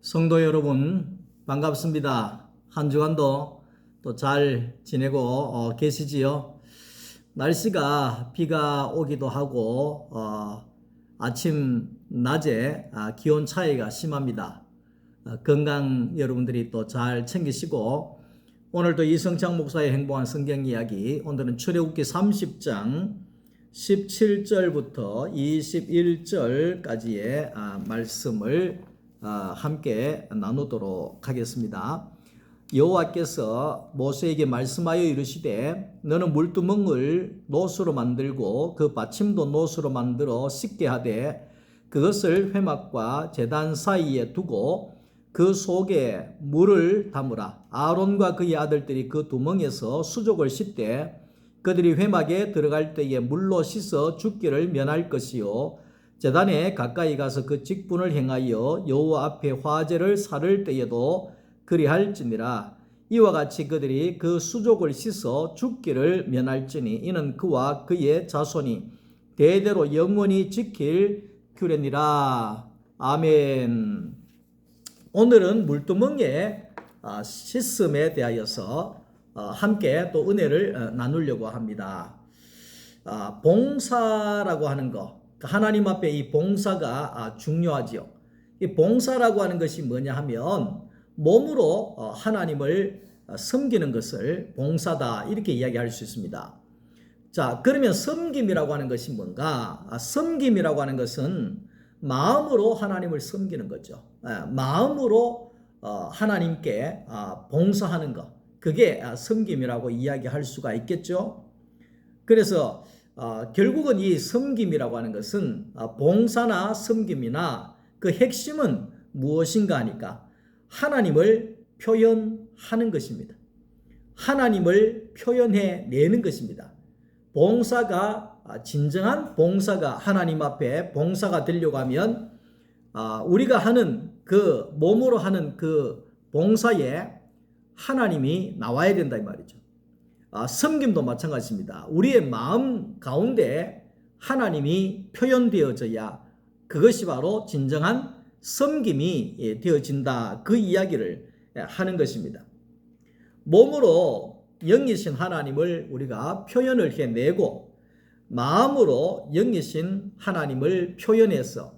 성도 여러분 반갑습니다. 한 주간도 또 잘 지내고 계시지요? 날씨가 비가 오기도 하고 아침 낮에 기온 차이가 심합니다. 건강 여러분들이 또 잘 챙기시고 오늘도 이성창 목사의 행복한 성경 이야기, 오늘은 출애굽기 30장 17절부터 21절까지의 말씀을 함께 나누도록 하겠습니다. 여호와께서 모세에게 말씀하여 이르시되 너는 물두멍을 노수로 만들고 그 받침도 노수로 만들어 씻게 하되 그것을 회막과 제단 사이에 두고 그 속에 물을 담으라. 아론과 그의 아들들이 그 두멍에서 수족을 씻되 그들이 회막에 들어갈 때에 물로 씻어 죽기를 면할 것이요 제단에 가까이 가서 그 직분을 행하여 여호와 앞에 화제를 살을 때에도 그리할지니라. 이와 같이 그들이 그 수족을 씻어 죽기를 면할지니 이는 그와 그의 자손이 대대로 영원히 지킬 규례니라. 아멘. 오늘은 물두멍의 씻음에 대하여서 함께 또 은혜를 나누려고 합니다. 봉사라고 하는 것, 하나님 앞에 이 봉사가 중요하지요. 이 봉사라고 하는 것이 뭐냐 하면 몸으로 하나님을 섬기는 것을 봉사다 이렇게 이야기할 수 있습니다. 자, 그러면 섬김이라고 하는 것이 뭔가? 섬김이라고 하는 것은 마음으로 하나님을 섬기는 거죠. 마음으로 하나님께 봉사하는 것, 그게 섬김이라고 이야기할 수가 있겠죠. 그래서 결국은 이 섬김이라고 하는 것은 봉사나 섬김이나 그 핵심은 무엇인가 하니까 하나님을 표현하는 것입니다. 하나님을 표현해 내는 것입니다. 봉사가 진정한 봉사가 하나님 앞에 봉사가 되려고 하면 우리가 하는 그 몸으로 하는 그 봉사에 하나님이 나와야 된다 이 말이죠. 섬김도 마찬가지입니다. 우리의 마음 가운데 하나님이 표현되어져야 그것이 바로 진정한 섬김이 되어진다, 그 이야기를 하는 것입니다. 몸으로 영이신 하나님을 우리가 표현을 해내고 마음으로 영이신 하나님을 표현해서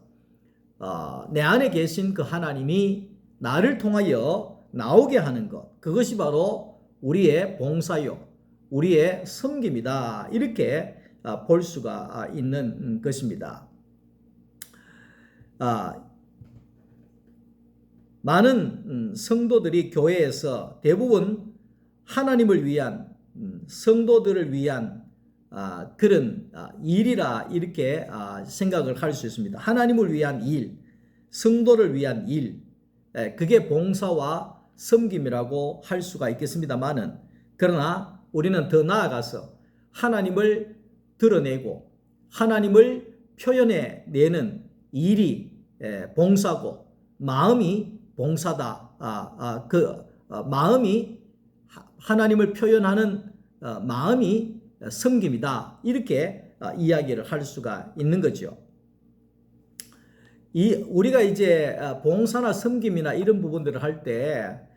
내 안에 계신 그 하나님이 나를 통하여 나오게 하는 것, 그것이 바로 우리의 봉사요, 우리의 섬김이다, 이렇게 볼 수가 있는 것입니다. 많은 성도들이 교회에서 대부분 하나님을 위한, 성도들을 위한 그런 일이라 이렇게 생각을 할 수 있습니다. 하나님을 위한 일, 성도를 위한 일, 그게 봉사와 섬김이라고 할 수가 있겠습니다만은, 그러나 우리는 더 나아가서 하나님을 드러내고 하나님을 표현해 내는 일이 봉사고 마음이 봉사다. 마음이 하나님을 표현하는 마음이 섬김이다. 이렇게 이야기를 할 수가 있는 거죠. 우리가 이제 봉사나 섬김이나 이런 부분들을 할 때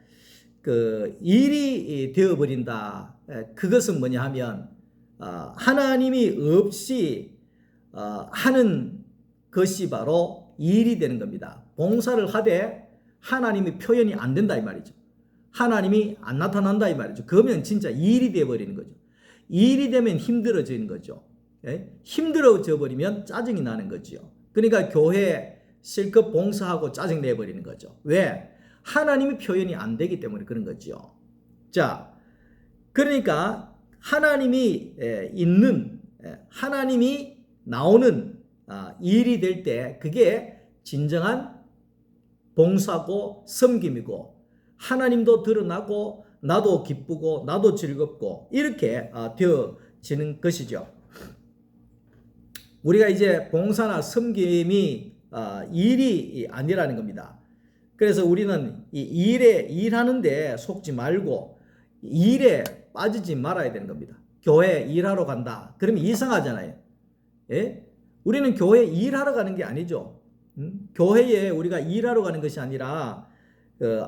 그 일이 되어버린다. 그것은 뭐냐 하면 하나님이 없이 하는 것이 바로 일이 되는 겁니다. 봉사를 하되 하나님이 표현이 안 된다 이 말이죠. 하나님이 안 나타난다 이 말이죠. 그러면 진짜 일이 되어버리는 거죠. 일이 되면 힘들어지는 거죠. 힘들어져 버리면 짜증이 나는 거죠. 그러니까 교회 실컷 봉사하고 짜증 내버리는 거죠. 왜? 하나님이 표현이 안 되기 때문에 그런 거죠. 자, 그러니까 하나님이 있는, 하나님이 나오는 일이 될 때 그게 진정한 봉사고 섬김이고 하나님도 드러나고 나도 기쁘고 나도 즐겁고 이렇게 되어지는 것이죠. 우리가 이제 봉사나 섬김이 일이 아니라는 겁니다. 그래서 우리는 이 일하는데 속지 말고 일에 빠지지 말아야 되는 겁니다. 교회 일하러 간다. 그러면 이상하잖아요. 예? 우리는 교회에 일하러 가는 게 아니죠. 교회에 우리가 일하러 가는 것이 아니라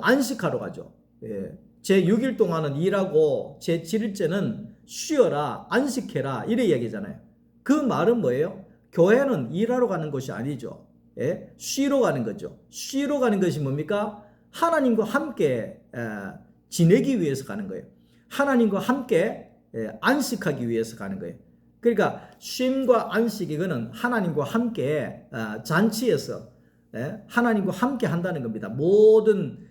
안식하러 가죠. 예. 제 6일 동안은 일하고 제 7일째는 쉬어라, 안식해라 이래 얘기잖아요. 그 말은 뭐예요? 교회는 일하러 가는 것이 아니죠. 예? 쉬러 가는 거죠. 쉬러 가는 것이 뭡니까? 하나님과 함께 지내기 위해서 가는 거예요. 하나님과 함께 안식하기 위해서 가는 거예요. 그러니까 쉼과 안식 이거는 하나님과 함께 잔치에서 하나님과 함께 한다는 겁니다. 모든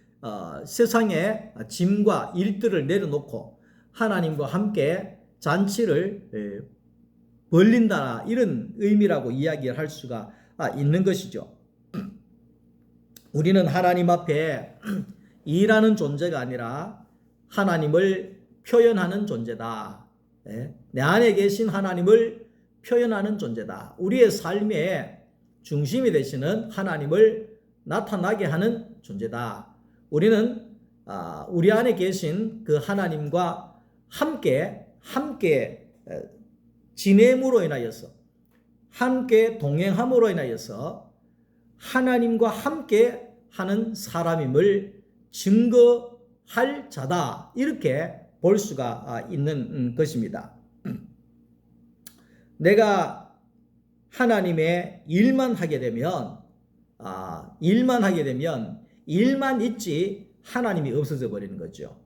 세상의 짐과 일들을 내려놓고 하나님과 함께 잔치를 벌린다 이런 의미라고 이야기를 할 수가 있는 것이죠. 우리는 하나님 앞에 일하는 존재가 아니라 하나님을 표현하는 존재다. 내 안에 계신 하나님을 표현하는 존재다. 우리의 삶의 중심이 되시는 하나님을 나타나게 하는 존재다. 우리는 우리 안에 계신 그 하나님과 함께 지냄으로 인하여서 함께 동행함으로 인하여서 하나님과 함께 하는 사람임을 증거할 자다. 이렇게 볼 수가 있는 것입니다. 내가 하나님의 일만 하게 되면 일만 있지 하나님이 없어져 버리는 거죠.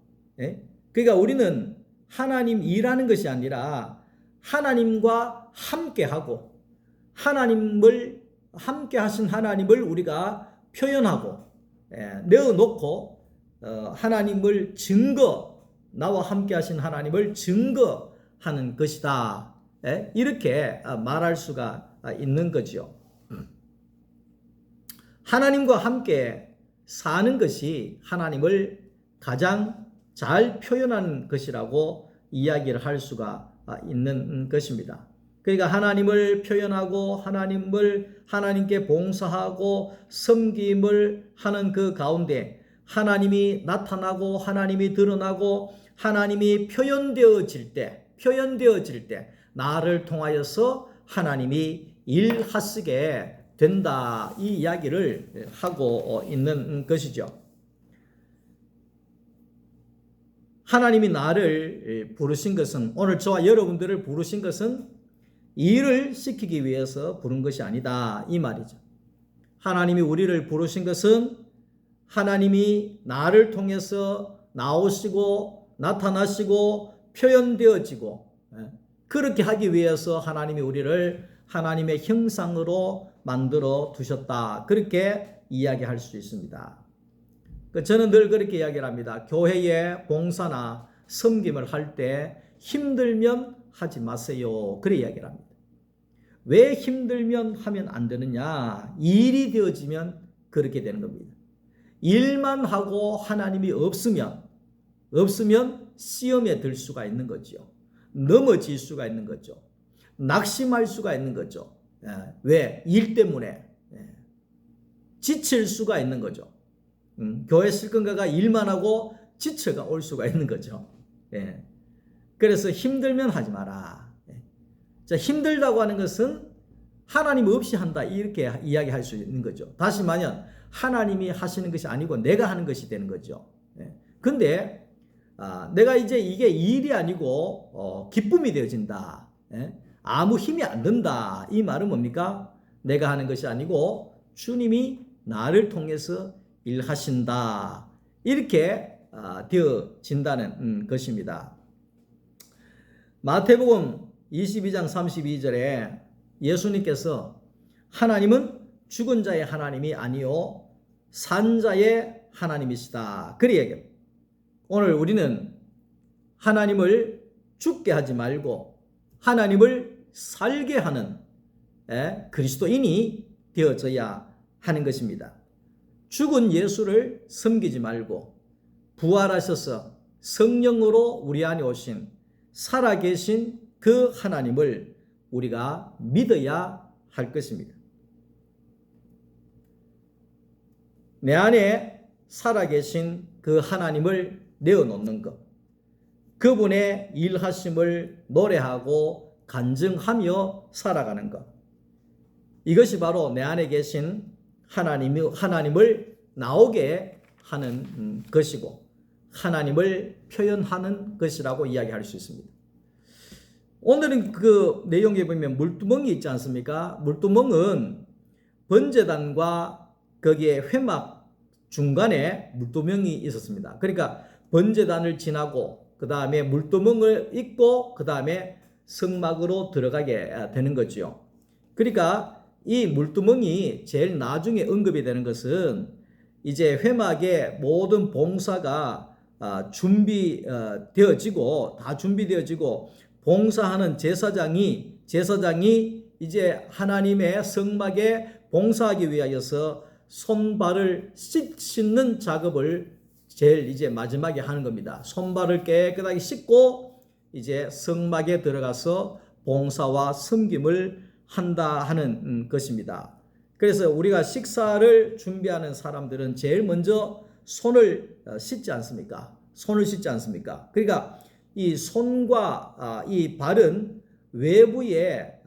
그러니까 우리는 하나님 일하는 것이 아니라 하나님과 함께하고 하나님을 함께 하신 하나님을 우리가 표현하고 내어놓고 하나님을 나와 함께 하신 하나님을 증거하는 것이다. 이렇게 말할 수가 있는 거죠. 하나님과 함께 사는 것이 하나님을 가장 잘 표현하는 것이라고 이야기를 할 수가 있는 것입니다. 그러니까 하나님을 표현하고 하나님께 봉사하고 섬김을 하는 그 가운데 하나님이 나타나고 하나님이 드러나고 하나님이 표현되어질 때 나를 통하여서 하나님이 일하시게 된다. 이 이야기를 하고 있는 것이죠. 하나님이 나를 부르신 것은, 오늘 저와 여러분들을 부르신 것은 일을 시키기 위해서 부른 것이 아니다. 이 말이죠. 하나님이 우리를 부르신 것은 하나님이 나를 통해서 나오시고 나타나시고 표현되어지고 그렇게 하기 위해서 하나님이 우리를 하나님의 형상으로 만들어 두셨다. 그렇게 이야기할 수 있습니다. 저는 늘 그렇게 이야기를 합니다. 교회의 봉사나 섬김을 할 때 힘들면 하지 마세요. 그래 이야기를 합니다. 왜 힘들면 하면 안 되느냐? 일이 되어지면 그렇게 되는 겁니다. 일만 하고 하나님이 없으면 시험에 들 수가 있는 거죠. 넘어질 수가 있는 거죠. 낙심할 수가 있는 거죠. 왜? 일 때문에 지칠 수가 있는 거죠. 교회 실건가가 일만 하고 지쳐가 올 수가 있는 거죠. 그래서 힘들면 하지 마라. 자, 힘들다고 하는 것은 하나님 없이 한다 이렇게 이야기할 수 있는 거죠. 다시 말하면 하나님이 하시는 것이 아니고 내가 하는 것이 되는 거죠. 근데 내가 이제 이게 일이 아니고 기쁨이 되어진다. 아무 힘이 안 든다. 이 말은 뭡니까? 내가 하는 것이 아니고 주님이 나를 통해서 일하신다. 이렇게 되어진다는 것입니다. 마태복음 22장 32절에 예수님께서 하나님은 죽은 자의 하나님이 아니요 산 자의 하나님이시다. 그리 얘기합니다. 오늘 우리는 하나님을 죽게 하지 말고 하나님을 살게 하는 그리스도인이 되어져야 하는 것입니다. 죽은 예수를 섬기지 말고 부활하셔서 성령으로 우리 안에 오신 살아계신 그 하나님을 우리가 믿어야 할 것입니다. 내 안에 살아계신 그 하나님을 내어놓는 것, 그분의 일하심을 노래하고 간증하며 살아가는 것, 이것이 바로 내 안에 계신 하나님을 나오게 하는 것이고 하나님을 표현하는 것이라고 이야기할 수 있습니다. 오늘은 그 내용에 보면 물두멍이 있지 않습니까? 물두멍은 번제단과 거기에 회막 중간에 물두멍이 있었습니다. 그러니까 번제단을 지나고 그 다음에 물두멍을 잇고 그 다음에 성막으로 들어가게 되는 거죠. 그러니까 이 물두멍이 제일 나중에 언급이 되는 것은 이제 회막의 모든 봉사가 준비되어지고 다 준비되어지고 봉사하는 제사장이 이제 하나님의 성막에 봉사하기 위하여서 손발을 씻는 작업을 제일 이제 마지막에 하는 겁니다. 손발을 깨끗하게 씻고 이제 성막에 들어가서 봉사와 섬김을 한다 하는 것입니다. 그래서 우리가 식사를 준비하는 사람들은 제일 먼저 손을 씻지 않습니까? 손을 씻지 않습니까? 그러니까 이 손과 이 발은 외부에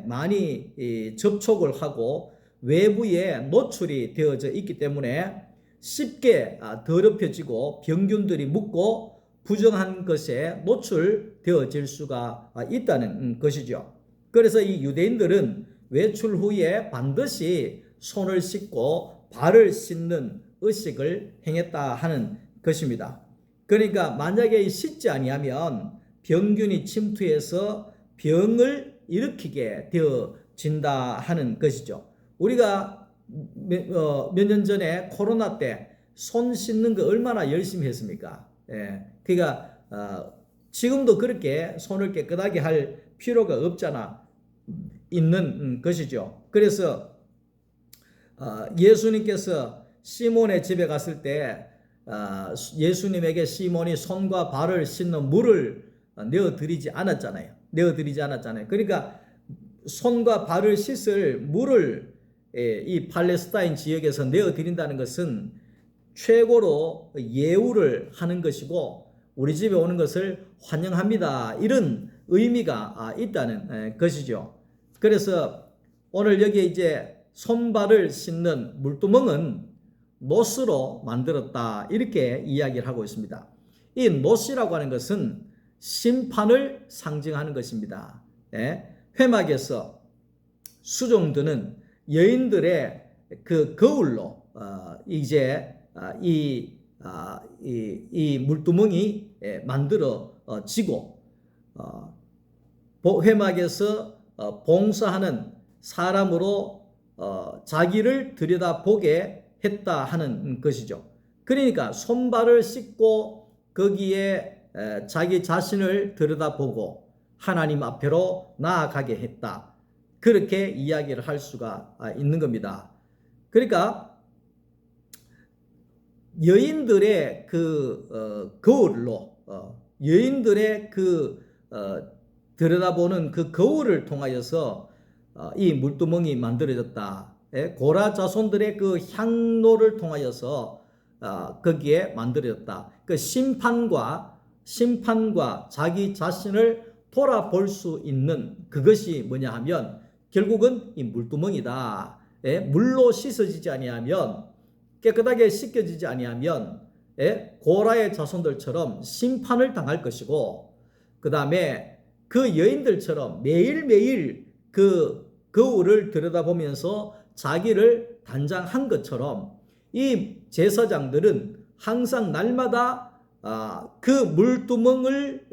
많이 접촉을 하고 외부에 노출이 되어져 있기 때문에 쉽게 더럽혀지고 병균들이 묻고 부정한 것에 노출되어질 수가 있다는 것이죠. 그래서 이 유대인들은 외출 후에 반드시 손을 씻고 발을 씻는 의식을 행했다 하는 것입니다. 그러니까 만약에 씻지 아니하면 병균이 침투해서 병을 일으키게 되어진다 하는 것이죠. 우리가 몇 년 전에 코로나 때 손 씻는 거 얼마나 열심히 했습니까? 그러니까 지금도 그렇게 손을 깨끗하게 할 필요가 없잖아 있는 것이죠. 그래서 예수님께서 시몬의 집에 갔을 때 예수님에게 시몬이 손과 발을 씻는 물을 내어드리지 않았잖아요. 그러니까 손과 발을 씻을 물을 이 팔레스타인 지역에서 내어드린다는 것은 최고로 예우를 하는 것이고 우리 집에 오는 것을 환영합니다. 이런 의미가 있다는 것이죠. 그래서 오늘 여기에 이제 손발을 씻는 물두멍은 노스로 만들었다 이렇게 이야기를 하고 있습니다. 이 노스라고 하는 것은 심판을 상징하는 것입니다. 회막에서 수종드는 여인들의 그 거울로 이제 이 물두멍이 만들어지고 회막에서 봉사하는 사람으로 자기를 들여다보게 했다 하는 것이죠. 그러니까 손발을 씻고 거기에 자기 자신을 들여다보고 하나님 앞으로 나아가게 했다. 그렇게 이야기를 할 수가 있는 겁니다. 그러니까 여인들의 그 거울로 여인들의 그 들여다보는 그 거울을 통하여서 이 물두멍이 만들어졌다. 고라 자손들의 그 향로를 통하여서 거기에 만들어졌다. 그 심판과 자기 자신을 돌아볼 수 있는 그것이 뭐냐 하면 결국은 이 물두멍이다. 물로 씻어지지 아니하면 깨끗하게 씻겨지지 아니하면 고라의 자손들처럼 심판을 당할 것이고 그 다음에 그 여인들처럼 매일매일 그 거울을 들여다보면서 자기를 단장한 것처럼 이 제사장들은 항상 날마다 그 물두멍을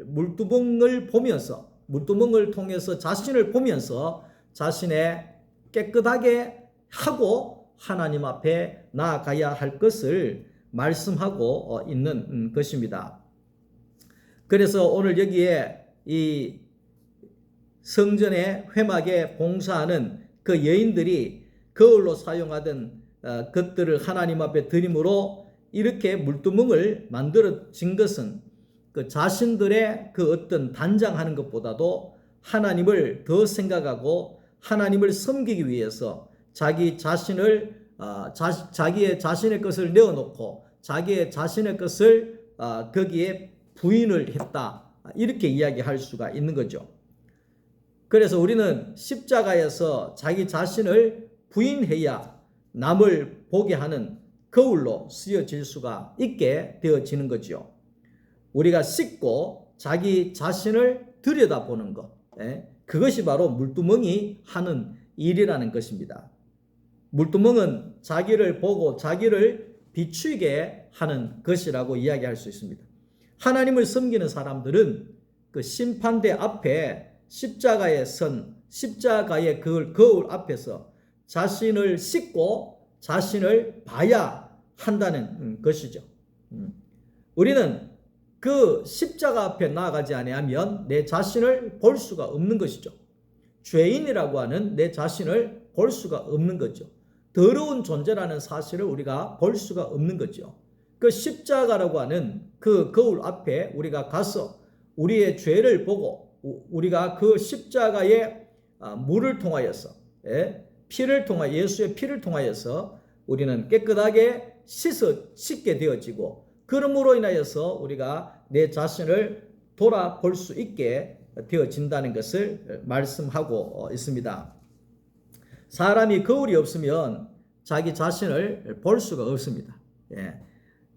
보면서 물두멍을 통해서 자신을 보면서 자신의 깨끗하게 하고 하나님 앞에 나아가야 할 것을 말씀하고 있는 것입니다. 그래서 오늘 여기에 이 성전의 회막에 봉사하는 그 여인들이 거울로 사용하던 것들을 하나님 앞에 드림으로 이렇게 물두멍을 만들어진 것은 그 자신들의 그 어떤 단장하는 것보다도 하나님을 더 생각하고 하나님을 섬기기 위해서 자기 자신을 자기의 자신의 것을 내어놓고 자기의 자신의 것을 거기에 부인을 했다. 이렇게 이야기할 수가 있는 거죠. 그래서 우리는 십자가에서 자기 자신을 부인해야 남을 보게 하는 거울로 쓰여질 수가 있게 되어지는 거지요. 우리가 씻고 자기 자신을 들여다보는 것, 그것이 바로 물두멍이 하는 일이라는 것입니다. 물두멍은 자기를 보고 자기를 비추게 하는 것이라고 이야기할 수 있습니다. 하나님을 섬기는 사람들은 그 심판대 앞에 십자가의 그 거울 앞에서 자신을 씻고 자신을 봐야 한다는 것이죠. 우리는 그 십자가 앞에 나아가지 아니하면 내 자신을 볼 수가 없는 것이죠. 죄인이라고 하는 내 자신을 볼 수가 없는 거죠. 더러운 존재라는 사실을 우리가 볼 수가 없는 거죠. 그 십자가라고 하는 그 거울 앞에 우리가 가서 우리의 죄를 보고 우리가 그 십자가의 물을 통하여서 피를 통하여 예수의 피를 통하여서 우리는 깨끗하게 씻게 되어지고 그러므로 인하여서 우리가 내 자신을 돌아볼 수 있게 되어진다는 것을 말씀하고 있습니다. 사람이 거울이 없으면 자기 자신을 볼 수가 없습니다.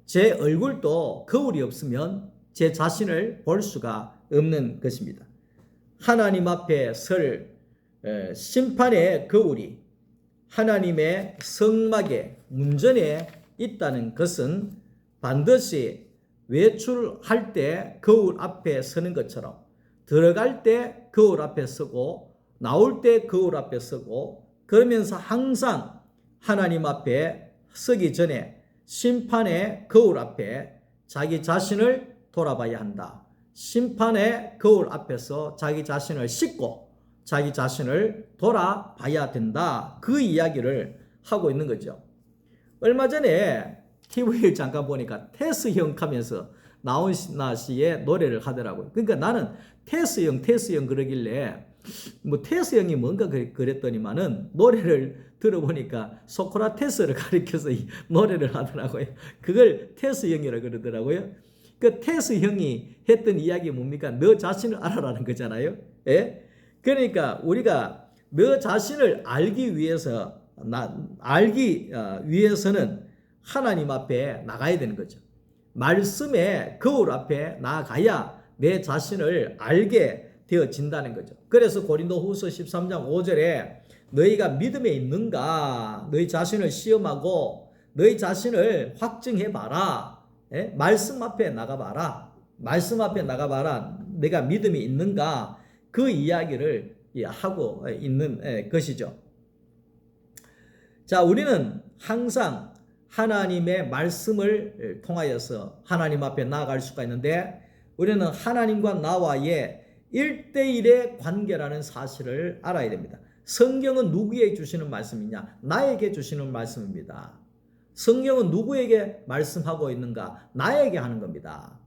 제 얼굴도 거울이 없으면 제 자신을 볼 수가 없는 것입니다. 하나님 앞에 설 심판의 거울이 하나님의 성막의 문전에 있다는 것은 반드시 외출할 때 거울 앞에 서는 것처럼 들어갈 때 거울 앞에 서고 나올 때 거울 앞에 서고 그러면서 항상 하나님 앞에 서기 전에 심판의 거울 앞에 자기 자신을 돌아봐야 한다. 심판의 거울 앞에서 자기 자신을 씻고 자기 자신을 돌아봐야 된다. 그 이야기를 하고 있는 거죠. 얼마 전에 TV를 잠깐 보니까 테스 형 하면서 나훈아 씨의 노래를 하더라고요. 그러니까 나는 테스 형 그러길래 뭐 테스 형이 뭔가 그랬더니만은 노래를 들어보니까 소크라테스를 가리켜서 노래를 하더라고요. 그걸 테스 형이라 그러더라고요. 그 테스 형이 했던 이야기 뭡니까? 너 자신을 알아라는 거잖아요. 그러니까 우리가 너 자신을 알기 위해서는 하나님 앞에 나가야 되는 거죠. 말씀의 거울 앞에 나가야 내 자신을 알게 되어진다는 거죠. 그래서 고린도후서 13장 5절에 너희가 믿음에 있는가 너희 자신을 시험하고 너희 자신을 확증해 봐라. 말씀 앞에 나가봐라. 말씀 앞에 나가봐라. 내가 믿음이 있는가 그 이야기를 하고 있는 것이죠. 자, 우리는 항상 하나님의 말씀을 통하여서 하나님 앞에 나아갈 수가 있는데 우리는 하나님과 나와의 1대1의 관계라는 사실을 알아야 됩니다. 성경은 누구에게 주시는 말씀이냐? 나에게 주시는 말씀입니다. 성경은 누구에게 말씀하고 있는가? 나에게 하는 겁니다.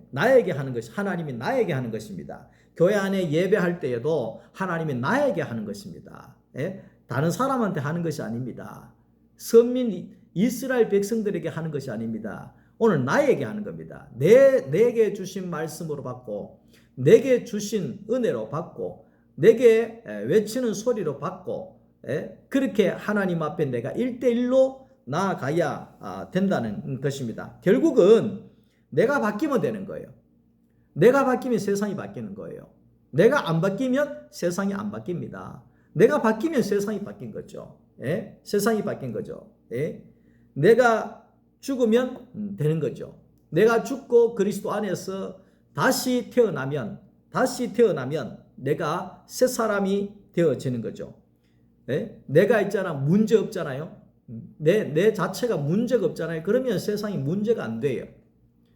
나에게 하는 것이 하나님이 나에게 하는 것입니다. 교회 안에 예배할 때에도 하나님이 나에게 하는 것입니다. 다른 사람한테 하는 것이 아닙니다. 선민 이스라엘 백성들에게 하는 것이 아닙니다. 오늘 나에게 하는 겁니다. 내게 주신 말씀으로 받고 내게 주신 은혜로 받고 내게 외치는 소리로 받고 그렇게 하나님 앞에 내가 1대1로 나아가야 된다는 것입니다. 결국은 내가 바뀌면 되는 거예요. 내가 바뀌면 세상이 바뀌는 거예요. 내가 안 바뀌면 세상이 안 바뀝니다. 내가 바뀌면 세상이 바뀐 거죠. 세상이 바뀐 거죠. 내가 죽으면 되는 거죠. 내가 죽고 그리스도 안에서 다시 태어나면 내가 새 사람이 되어지는 거죠. 내가 있잖아 문제 없잖아요. 내 자체가 문제가 없잖아요. 그러면 세상이 문제가 안 돼요.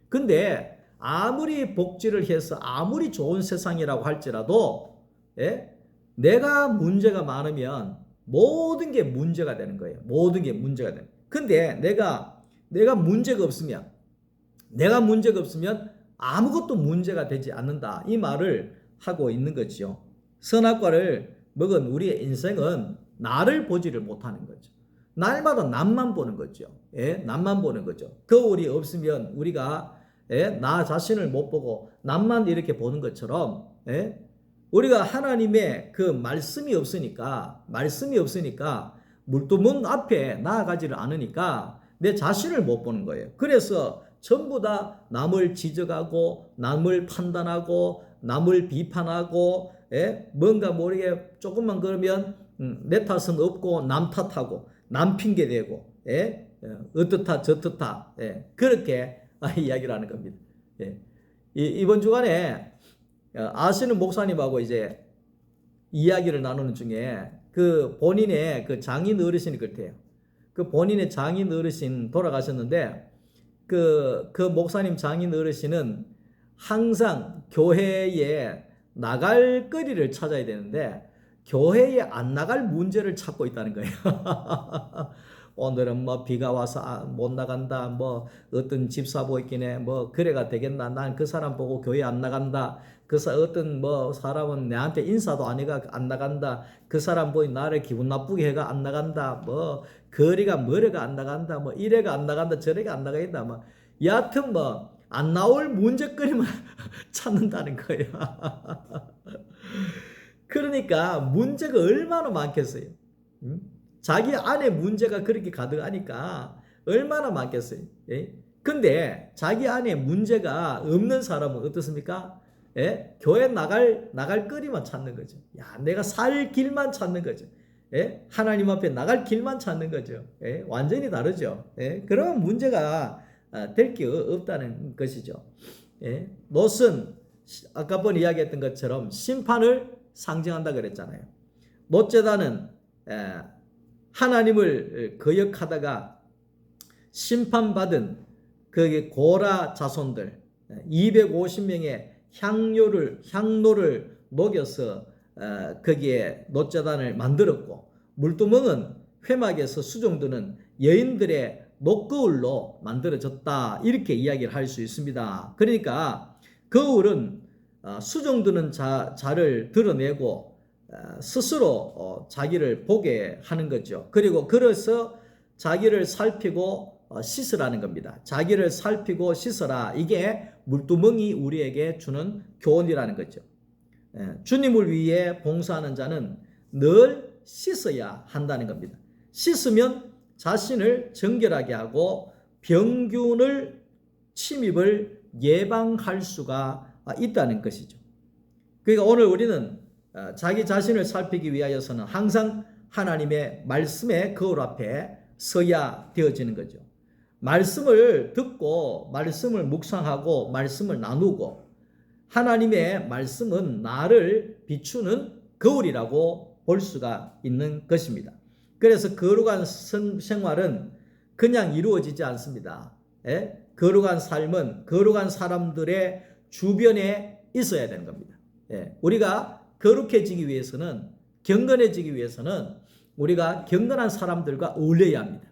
근데 아무리 복지를 해서 아무리 좋은 세상이라고 할지라도 내가 문제가 많으면 모든 게 문제가 되는 거예요. 모든 게 문제가 되는 거예요. 근데 내가 문제가 없으면 아무것도 문제가 되지 않는다. 이 말을 하고 있는 거죠. 선악과를 먹은 우리의 인생은 나를 보지를 못하는 거죠. 날마다 남만 보는 거죠. 남만 보는 거죠. 거울이 없으면 우리가 나 자신을 못 보고 남만 이렇게 보는 것처럼 우리가 하나님의 그 말씀이 없으니까 물두멍 앞에 나아가지를 않으니까 내 자신을 못 보는 거예요. 그래서 전부 다 남을 지적하고 남을 판단하고 남을 비판하고 뭔가 모르게 조금만 그러면 내 탓은 없고 남 탓하고 남 핑계대고 어떻다 저떻다 그렇게 이야기를 하는 겁니다. 이번 주간에 아시는 목사님하고 이제 이야기를 나누는 중에 그 본인의 그 장인 어르신이 그렇대요. 그 본인의 장인 어르신 돌아가셨는데 그 목사님 장인 어르신은 항상 교회에 나갈 거리를 찾아야 되는데 교회에 안 나갈 문제를 찾고 있다는 거예요. 오늘은 뭐 비가 와서 못 나간다. 뭐 어떤 집사 보이기네. 뭐 그래가 되겠나. 난 그 사람 보고 교회 안 나간다. 어떤 뭐 사람은 내한테 인사도 안 해가 안 나간다. 그 사람 보이 나를 기분 나쁘게 해가 안 나간다. 뭐 거리가 머리가 안 나간다. 뭐 이래가 안 나간다. 저래가 안 나간다. 뭐 여하튼 뭐 안 나올 문제거리만 찾는다는 거예요. 그러니까 문제가 얼마나 많겠어요. 자기 안에 문제가 그렇게 가득하니까 얼마나 많겠어요. 근데 자기 안에 문제가 없는 사람은 어떻습니까? 교회 나갈 거리만 찾는 거죠. 야, 내가 살 길만 찾는 거죠. 하나님 앞에 나갈 길만 찾는 거죠. 완전히 다르죠. 그러면 문제가 될 게 없다는 것이죠. 롯은 아까 번 이야기했던 것처럼 심판을 상징한다 그랬잖아요. 롯제단은 하나님을 거역하다가 심판받은 그 고라 자손들 250명의 향로를 녹여서 거기에 롯제단을 만들었고 물두멍은 회막에서 수종드는 여인들의 녹거울로 만들어졌다 이렇게 이야기를 할 수 있습니다. 그러니까 거울은 수종드는 자를 드러내고 스스로 자기를 보게 하는 거죠. 그리고 그래서 자기를 살피고 씻으라는 겁니다. 자기를 살피고 씻어라. 이게 물두멍이 우리에게 주는 교훈이라는 거죠. 주님을 위해 봉사하는 자는 늘 씻어야 한다는 겁니다. 씻으면 자신을 정결하게 하고 병균을 침입을 예방할 수가 있다는 것이죠. 그러니까 오늘 우리는 자기 자신을 살피기 위하여서는 항상 하나님의 말씀의 거울 앞에 서야 되어지는 거죠. 말씀을 듣고 말씀을 묵상하고 말씀을 나누고 하나님의 말씀은 나를 비추는 거울이라고 볼 수가 있는 것입니다. 그래서 거룩한 생활은 그냥 이루어지지 않습니다. 거룩한 삶은 거룩한 사람들의 주변에 있어야 되는 겁니다. 우리가 거룩해지기 위해서는 경건해지기 위해서는 우리가 경건한 사람들과 어울려야 합니다.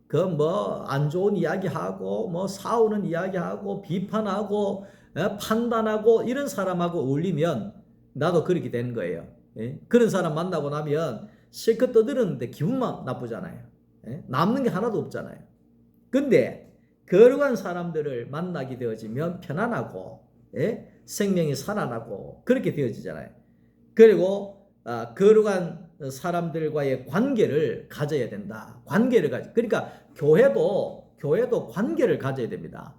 그 뭐 안 좋은 이야기하고 뭐 싸우는 이야기하고 비판하고 판단하고 이런 사람하고 어울리면 나도 그렇게 되는 거예요. 그런 사람 만나고 나면 실컷 떠드는데 기분만 나쁘잖아요. 남는 게 하나도 없잖아요. 근데 거룩한 사람들을 만나게 되어지면 편안하고 생명이 살아나고 그렇게 되어지잖아요. 그리고 거룩한 사람들과의 관계를 가져야 된다. 관계를 그러니까 교회도 관계를 가져야 됩니다.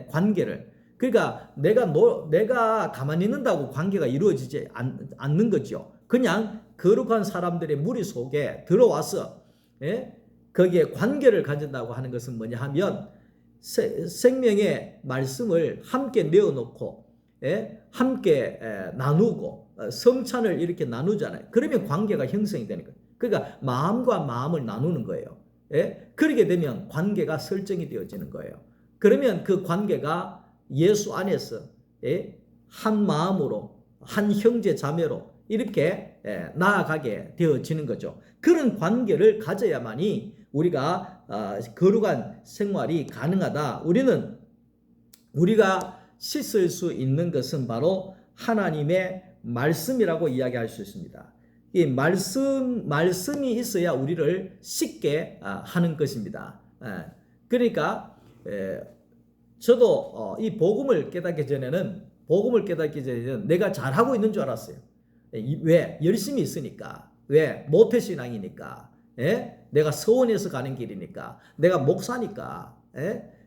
관계를. 그러니까 내가 가만히 있는다고 관계가 이루어지지 않는 거죠. 그냥 거룩한 사람들의 무리 속에 들어와서 거기에 관계를 가진다고 하는 것은 뭐냐 하면 생명의 말씀을 함께 내어놓고 함께 나누고 성찬을 이렇게 나누잖아요. 그러면 관계가 형성이 되는 거예요. 그러니까 마음과 마음을 나누는 거예요. 그렇게 되면 관계가 설정이 되어지는 거예요. 그러면 그 관계가 예수 안에서 한 마음으로 한 형제 자매로 이렇게 나아가게 되어지는 거죠. 그런 관계를 가져야만이 우리가 거룩한 생활이 가능하다. 우리가 씻을 수 있는 것은 바로 하나님의 말씀이라고 이야기할 수 있습니다. 이 말씀이 있어야 우리를 씻게 하는 것입니다. 그러니까 저도 이 복음을 깨닫기 전에는 내가 잘하고 있는 줄 알았어요. 왜? 열심히 있으니까. 왜? 모태신앙이니까. 내가 서원에서 가는 길이니까. 내가 목사니까.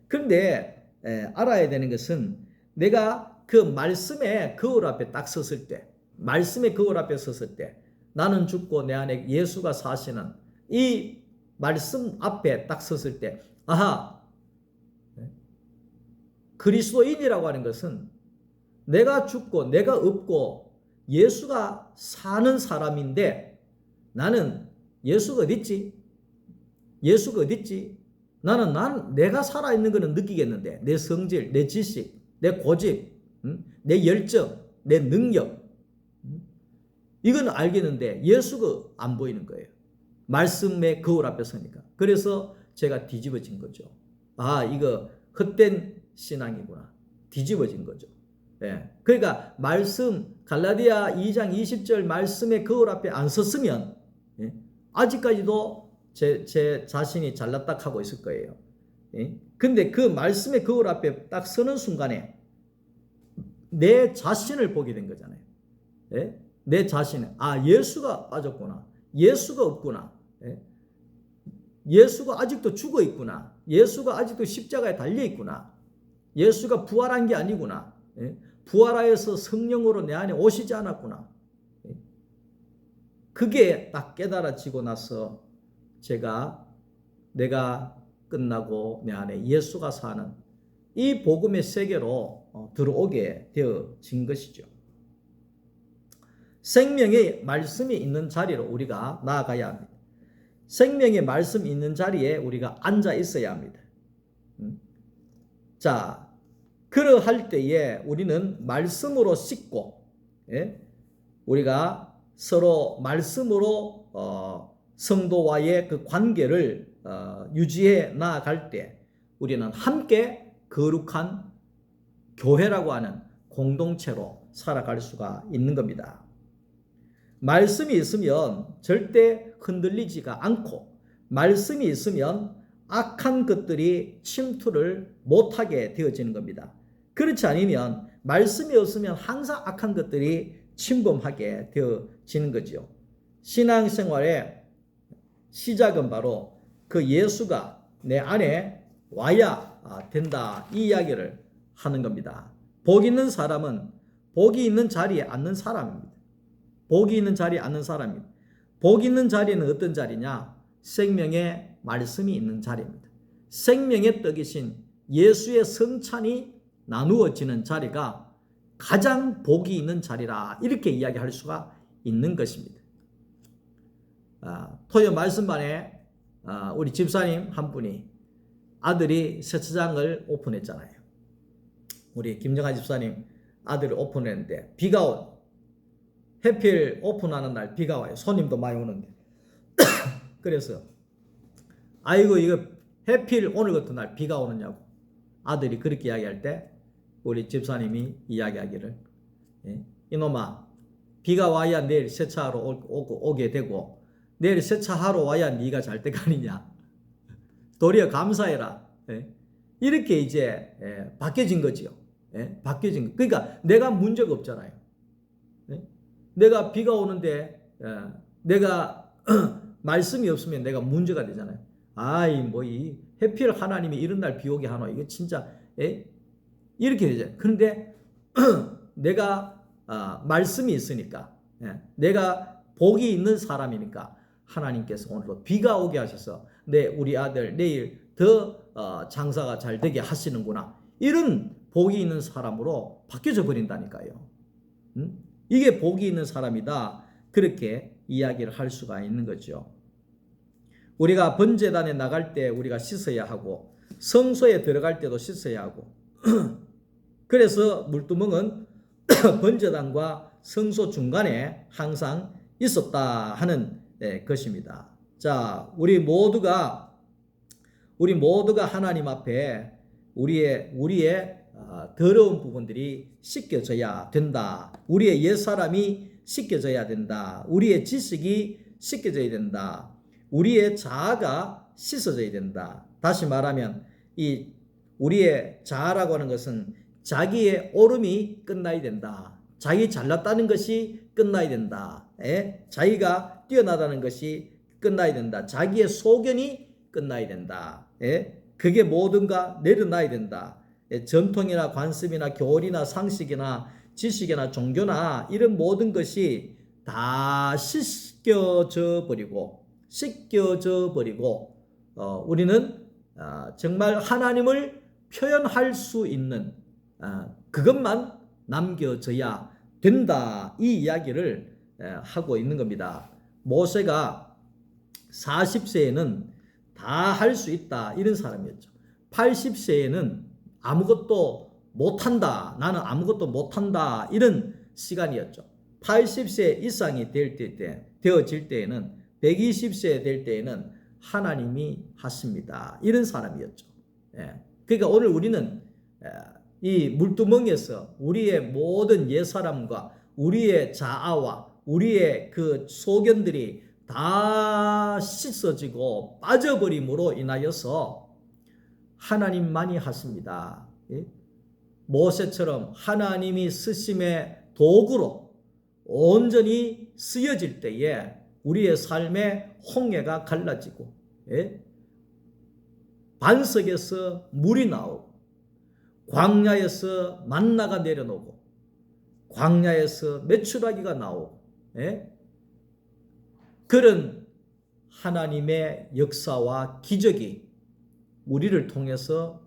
그런데 알아야 되는 것은 내가 그 말씀의 거울 앞에 딱 섰을 때, 말씀의 거울 앞에 섰을 때 나는 죽고 내 안에 예수가 사시는 이 말씀 앞에 딱 섰을 때 아하, 그리스도인이라고 하는 것은 내가 죽고 내가 없고 예수가 사는 사람인데 나는 예수가 어디 있지? 예수가 어디 있지? 나는 내가 살아있는 것은 느끼겠는데 내 성질, 내 지식, 내 고집, 내 열정, 내 능력 이건 알겠는데 예수가 안 보이는 거예요. 말씀의 거울 앞에 서니까. 그래서 제가 뒤집어진 거죠. 아, 이거 헛된 신앙이구나. 뒤집어진 거죠. 그러니까 말씀 갈라디아 2장 20절 말씀의 거울 앞에 안 섰으면 아직까지도 제 자신이 잘났다 하고 있을 거예요. 근데 그 말씀의 거울 앞에 딱 서는 순간에 내 자신을 보게 된 거잖아요. 내 자신을 예수가 빠졌구나. 예수가 없구나. 예수가 아직도 죽어 있구나. 예수가 아직도 십자가에 달려 있구나. 예수가 부활한 게 아니구나. 부활하여서 성령으로 내 안에 오시지 않았구나. 그게 딱 깨달아지고 나서 내가 끝나고 내 안에 예수가 사는 이 복음의 세계로 들어오게 되어진 것이죠. 생명의 말씀이 있는 자리로 우리가 나아가야 합니다. 생명의 말씀이 있는 자리에 우리가 앉아 있어야 합니다. 자, 그러할 때에 우리는 말씀으로 씻고, 우리가 서로 말씀으로 성도와의 그 관계를 유지해 나아갈 때 우리는 함께 거룩한 교회라고 하는 공동체로 살아갈 수가 있는 겁니다. 말씀이 있으면 절대 흔들리지가 않고 말씀이 있으면 악한 것들이 침투를 못하게 되어지는 겁니다. 그렇지 않으면 말씀이 없으면 항상 악한 것들이 침범하게 되어지는 거죠. 신앙생활의 시작은 바로 그 예수가 내 안에 와야 된다 이 이야기를 하는 겁니다. 복 있는 사람은 복이 있는 자리에 앉는 사람입니다. 복이 있는 자리에 앉는 사람입니다. 복 있는 자리는 어떤 자리냐? 생명의 말씀이 있는 자리입니다. 생명의 떡이신 예수의 성찬이 나누어지는 자리가 가장 복이 있는 자리라 이렇게 이야기할 수가 있는 것입니다. 토요 말씀반에 우리 집사님 한 분이 아들이 세차장을 오픈했잖아요. 우리 김정아 집사님 아들을 오픈했는데 비가 온 해필 오픈하는 날 비가 와요. 손님도 많이 오는데 그래서 아이고 이거 해필 오늘 같은 날 비가 오느냐고 아들이 그렇게 이야기할 때 우리 집사님이 이야기하기를 이놈아 비가 와야 내일 세차하러 오게 되고 내일 세차하러 와야 네가 잘 때 가느냐 도리어 감사해라. 이렇게 이제 바뀌어진 거지요. 바뀌어진 거. 그러니까 내가 문제가 없잖아요. 내가 비가 오는데 내가 말씀이 없으면 내가 문제가 되잖아요. 이 해필 하나님이 이런 날 비 오게 하노. 이거 진짜 이렇게 되잖아요. 그런데 내가 말씀이 있으니까 내가 복이 있는 사람이니까 하나님께서 오늘도 비가 오게 하셔서 우리 아들 내일 더 장사가 잘 되게 하시는구나. 이런 복이 있는 사람으로 바뀌어져 버린다니까요. 이게 복이 있는 사람이다. 그렇게 이야기를 할 수가 있는 거죠. 우리가 번제단에 나갈 때 우리가 씻어야 하고 성소에 들어갈 때도 씻어야 하고 그래서 물두멍은 번제단과 성소 중간에 항상 있었다 하는 것입니다. 자, 우리 모두가 하나님 앞에 우리의 더러운 부분들이 씻겨져야 된다. 우리의 옛사람이 씻겨져야 된다. 우리의 지식이 씻겨져야 된다. 우리의 자아가 씻어져야 된다. 다시 말하면 이 우리의 자아라고 하는 것은 자기의 오름이 끝나야 된다. 자기 잘났다는 것이 끝나야 된다. 자기가 뛰어나다는 것이 끝나야 된다. 자기의 소견이 끝나야 된다. 예? 그게 뭐든가 내려놔야 된다. 예? 전통이나 관습이나 교리나 상식이나 지식이나 종교나 이런 모든 것이 다 씻겨져 버리고 우리는 정말 하나님을 표현할 수 있는 그것만 남겨져야 된다. 이 이야기를 하고 있는 겁니다. 모세가 40세에는 다 할 수 있다 이런 사람이었죠. 80세에는 아무것도 못한다. 나는 아무것도 못한다. 이런 시간이었죠. 80세 이상이 되어질 때에는 120세 될 때에는 하나님이 하십니다. 이런 사람이었죠. 그러니까 오늘 우리는 이 물두멍에서 우리의 모든 옛사람과 우리의 자아와 우리의 그 소견들이 다 씻어지고 빠져버림으로 인하여서 하나님만이 하십니다. 모세처럼 하나님이 쓰심의 도구로 온전히 쓰여질 때에 우리의 삶의 홍해가 갈라지고 반석에서 물이 나오고 광야에서 만나가 내려오고 광야에서 메추라기가 나오고 그런 하나님의 역사와 기적이 우리를 통해서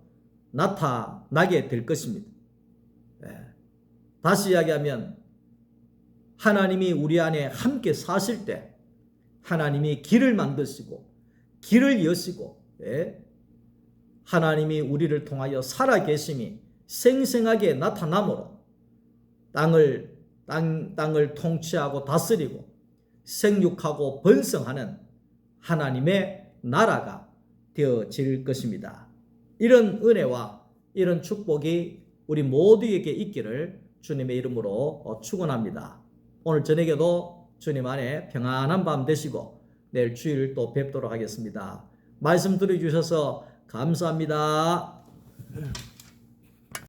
나타나게 될 것입니다. 다시 이야기하면 하나님이 우리 안에 함께 사실 때 하나님이 길을 만드시고 길을 여시고 하나님이 우리를 통하여 살아계심이 생생하게 나타나므로 땅을 통치하고 다스리고 생육하고 번성하는 하나님의 나라가 되어질 것입니다. 이런 은혜와 이런 축복이 우리 모두에게 있기를 주님의 이름으로 축원합니다. 오늘 저녁에도 주님 안에 평안한 밤 되시고 내일 주일 또 뵙도록 하겠습니다. 말씀 들어주셔서 감사합니다.